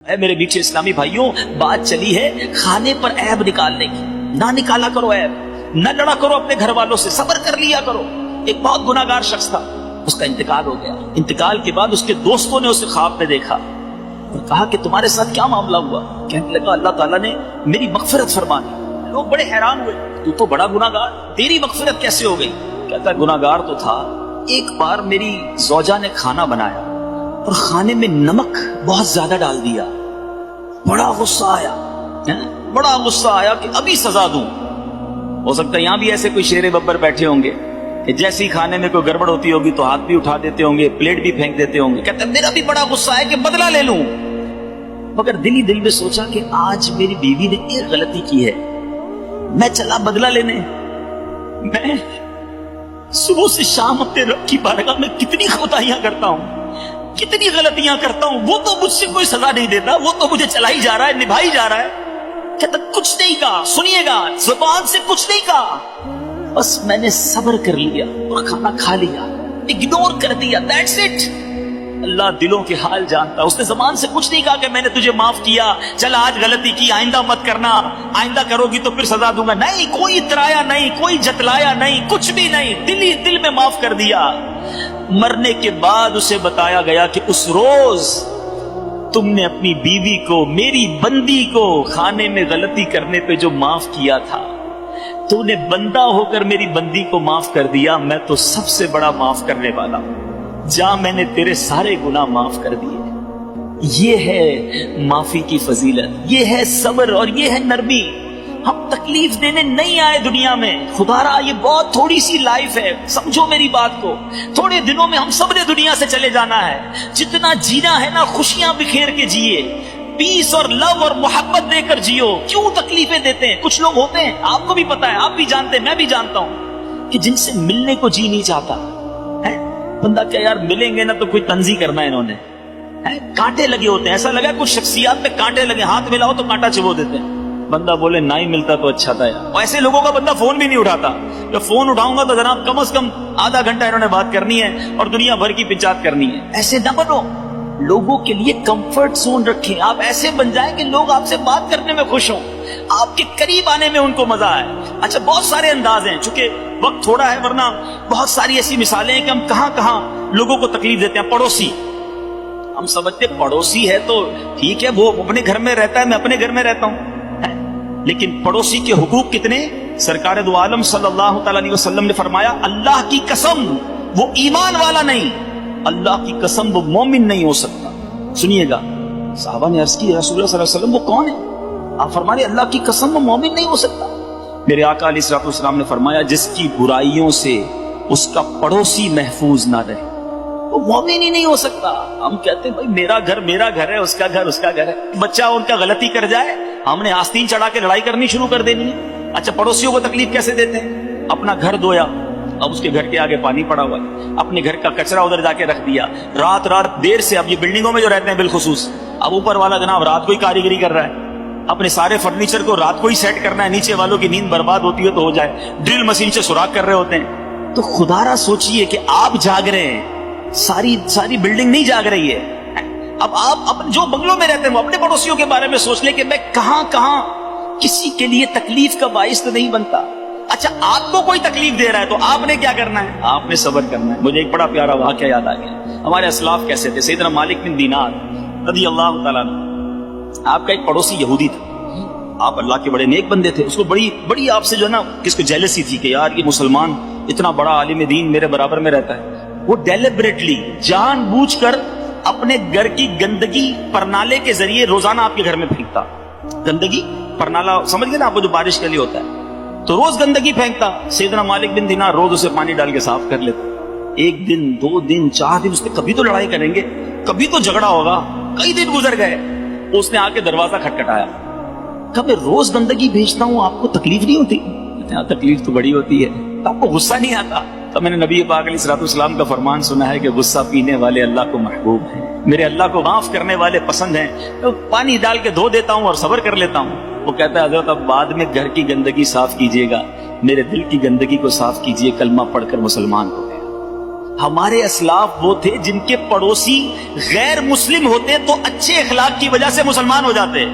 اے میرے میٹھے اسلامی بھائیوں، بات چلی ہے کھانے پر عیب نکالنے کی۔ نہ نکالا کرو عیب، نہ لڑا کرو اپنے گھر والوں سے، صبر کر لیا کرو۔ ایک بہت گناہگار شخص تھا، اس کا انتقال ہو گیا۔ انتقال کے بعد اس کے دوستوں نے اسے خواب میں دیکھا اور کہا کہ تمہارے ساتھ کیا معاملہ ہوا؟ کہنے لگا اللہ تعالیٰ نے میری مغفرت فرمانی۔ لوگ بڑے حیران ہوئے، تو تو بڑا گناہگار، تیری مغفرت کیسے ہو گئی؟ کہتا گناہگار تو تھا، ایک بار میری زوجہ نے کھانا بنایا اور کھانے میں نمک بہت زیادہ ڈال دیا، بڑا غصہ آیا، بڑا غصہ آیا کہ ابھی سزا دوں۔ ہو سکتا ہے یہاں بھی ایسے کوئی شیر ببر بیٹھے ہوں گے کہ جیسے ہی کھانے میں کوئی گڑبڑ ہوتی ہوگی تو ہاتھ بھی اٹھا دیتے ہوں گے، پلیٹ بھی پھینک دیتے ہوں گے۔ کہتا ہے میرا بھی بڑا غصہ ہے کہ بدلہ لے لوں، مگر دل ہی دل میں سوچا کہ آج میری بیوی نے ایک غلطی کی ہے، میں چلا بدلہ لینے۔ میں صبح سے شام اپنے رب کی بارگاہ میں کتنی کوتاہیاں کرتا ہوں، کتنی غلطیاں کرتا ہوں، وہ تو مجھ سے کوئی سزا نہیں دیتا، وہ تو مجھے چلائی جا رہا ہے، نبھائی جا رہا ہے۔ کہتا کچھ نہیں کہا، سنیے گا، زبان سے کچھ نہیں کہا، بس میں نے صبر کر لیا اور کھانا کھا لیا، اگنور کر دیا، دیٹس اٹ۔ اللہ دلوں کے حال جانتا، اس نے زبان سے کچھ نہیں کہا کہ میں نے تجھے معاف کیا، چل آج غلطی کی، آئندہ مت کرنا، آئندہ کرو گی تو پھر سزا دوں گا، نہیں، کوئی اترایا نہیں، کوئی جتلایا نہیں، کچھ بھی نہیں، دل ہی دل میں معاف کر دیا۔ مرنے کے بعد اسے بتایا گیا کہ اس روز تم نے اپنی بیوی کو، میری بندی کو کھانے میں غلطی کرنے پہ جو معاف کیا تھا، تو نے بندہ ہو کر میری بندی کو معاف کر دیا، میں تو سب سے بڑا معاف کرنے والا ہوں، جا میں نے تیرے سارے گناہ معاف کر دیے۔ یہ ہے معافی کی فضیلت، یہ ہے صبر اور یہ ہے نرمی۔ ہم تکلیف دینے نہیں آئے دنیا میں، خدا را یہ بہت تھوڑی سی لائف ہے، سمجھو میری بات کو، تھوڑے دنوں میں ہم سب نے دنیا سے چلے جانا ہے، جتنا جینا ہے نا خوشیاں بکھیر کے جیے، پیس اور لو اور محبت دے کر جیو، کیوں تکلیفیں دیتے ہیں؟ کچھ لوگ ہوتے ہیں، آپ کو بھی پتا ہے، آپ بھی جانتے ہیں، میں بھی جانتا ہوں، کہ جن سے ملنے کو جی نہیں چاہتا ہے۔ بندہ کیا یار ملیں گے نا تو کوئی تنزی کرنا ہے انہوں نے، کانٹے لگے ہوتے ہیں، ایسا لگا کچھ شخصیات پہ کانٹے لگے، ہاتھ ملاؤ تو کانٹا چبو دیتے ہیں۔ بندہ بولے نہ ہی ملتا تو اچھا تھا یار، ایسے لوگوں کا بندہ فون بھی نہیں اٹھاتا، جب فون اٹھاؤں گا تو جناب کم از کم آدھا گھنٹہ انہوں نے بات کرنی ہے اور دنیا بھر کی پنچات کرنی ہے۔ ایسے نہ بنو، لوگوں کے لیے کمفرٹ زون رکھیں، آپ ایسے بن جائیں کہ لوگ آپ سے بات کرنے میں خوش ہوں، آپ کے قریب آنے میں ان کو مزہ آئے۔ اچھا بہت سارے انداز ہیں، چونکہ وقت تھوڑا ہے، ورنہ بہت ساری ایسی مثالیں ہیں کہ ہم کہاں کہاں لوگوں کو تکلیف دیتے ہیں۔ پڑوسی، ہم سمجھتے پڑوسی ہے تو ٹھیک ہے، وہ اپنے گھر میں رہتا ہے، میں اپنے گھر میں رہتا ہوں، لیکن پڑوسی کے حقوق کتنے؟ سرکار دو عالم صلی اللہ تعالی علیہ وسلم نے فرمایا اللہ کی قسم وہ ایمان والا نہیں، اللہ کی قسم وہ مومن نہیں ہو سکتا۔ سنیے گا، صحابہ نے عرض کی رسول اللہ صلی اللہ علیہ وسلم وہ کون ہے؟ آپ فرمائے اللہ کی قسم وہ مومن نہیں ہو سکتا۔ میرے آقا علیہ الصلوۃ والسلام نے فرمایا جس کی برائیوں سے اس کا پڑوسی محفوظ نہ رہے وہ مومن ہی نہیں ہو سکتا۔ ہم کہتے ہیں بھائی میرا گھر ہے، اس کا گھر اس کا گھر ہے، بچہ ان کا غلطی کر جائے ہم نے آستین چڑھا کے لڑائی کرنی شروع کر دینی ہے۔ اچھا پڑوسیوں کو تکلیف کیسے دیتے ہیں؟ اپنا گھر دھویا، اب اس کے گھر کے آگے پانی پڑا ہوا ہے، اپنے گھر کا کچرا ادھر جا کے رکھ دیا، رات دیر سے، اب یہ بلڈنگوں میں جو رہتے ہیں بالخصوص، اب اوپر والا جناب رات کو ہی کاریگری کر رہا ہے، اپنے سارے فرنیچر کو رات کو ہی سیٹ کرنا ہے، نیچے والوں کی نیند برباد ہوتی ہے تو ہو جائے، ڈرل مشین سے سوراخ کر رہے ہوتے ہیں۔ تو خدا را سوچئے کہ آپ جاگ رہے ہیں، ساری بلڈنگ نہیں جاگ رہی ہے۔ اب آپ جو بنگلوں میں رہتے ہیں وہ اپنے پڑوسیوں کے بارے میں سوچ لیں کہ میں کہاں کہاں کسی کے لیے تکلیف کا باعث تو نہیں بنتا۔ اچھا آپ کو کوئی تکلیف دے رہا ہے تو آپ نے کیا کرنا ہے؟ آپ نے صبر کرنا ہے۔ مجھے ایک بڑا پیارا واقعہ یاد آ گیا، ہمارے اسلاف کیسے تھے۔ سیدنا مالک بن دینار رضی اللہ تعالیٰ عنہ، آپ کا ایک پڑوسی یہودی تھا، آپ اللہ کے بڑے نیک بندے تھے، اس کو بڑی آپ سے جو ہے نا کس کو جیلسی تھی کہ یار یہ مسلمان اتنا بڑا عالم دین میرے برابر میں رہتا ہے۔ وہ ڈیلیبریٹلی جان بوجھ کر اپنے گھر کی گندگی پرنالے کے ذریعے روزانہ آپ کے گھر میں پھینکتا۔ گندگی پرنالہ سمجھ گئے نا آپ کو، جو بارش کے لیے ہوتا ہے، تو روز گندگی پھینکتا۔ سیدنا مالک بن دینار روز اسے پانی ڈال کے صاف کر لیتا۔ ایک دن، 2 دن، 4 دن، اس نے کبھی تو لڑائی کریں گے، کبھی تو جھگڑا ہوگا، کئی دن گزر گئے، اس نے آ کے دروازہ کھٹکھٹایا، کہا میں روز گندگی بھیجتا ہوں، آپ کو تکلیف نہیں ہوتی؟ تکلیف تو بڑی ہوتی ہے، تو آپ کو غصہ نہیں آتا؟ تو میں نے نبی پاک علیہ الصلوۃ والسلام کا فرمان سنا ہے کہ غصہ پینے والے اللہ کو محبوب ہیں، میرے اللہ کو معاف کرنے والے پسند ہیں، تو پانی ڈال کے دھو دیتا ہوں اور صبر کر لیتا ہوں۔ وہ کہتا ہے حضرت اب بعد میں گھر کی گندگی صاف کیجیے گا، میرے دل کی گندگی کو صاف کیجیے، کلمہ پڑھ کر مسلمان ہو گیا۔ ہمارے اسلاف وہ تھے جن کے پڑوسی غیر مسلم ہوتے تو اچھے اخلاق کی وجہ سے مسلمان ہو جاتے.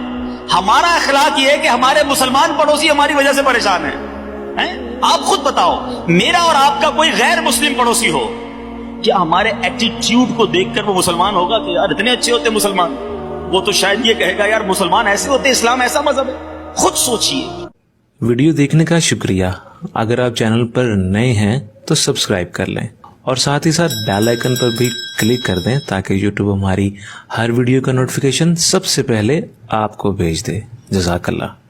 ہمارا اخلاق یہ ہے کہ ہمارے مسلمان پڑوسی ہماری وجہ سے پریشان ہیں. آپ خود بتاؤ, میرا اور آپ کا کوئی غیر مسلم پڑوسی ہو, کیا ہمارے ایٹیٹیوڈ کو دیکھ کر وہ مسلمان ہوگا کہ یار اتنے اچھے ہوتے مسلمان؟ وہ تو شاید یہ کہے گا یار مسلمان ایسے ہوتے, اسلام ایسا مذہب ہے. خود سوچئے. ویڈیو دیکھنے کا شکریہ. اگر آپ چینل پر نئے ہیں تو سبسکرائب کر لیں اور ساتھ ہی ساتھ بیل آئیکن پر بھی کلک کر دیں تاکہ یوٹیوب ہماری ہر ویڈیو کا نوٹیفیکیشن سب سے پہلے آپ کو بھیج دے. جزاک اللہ.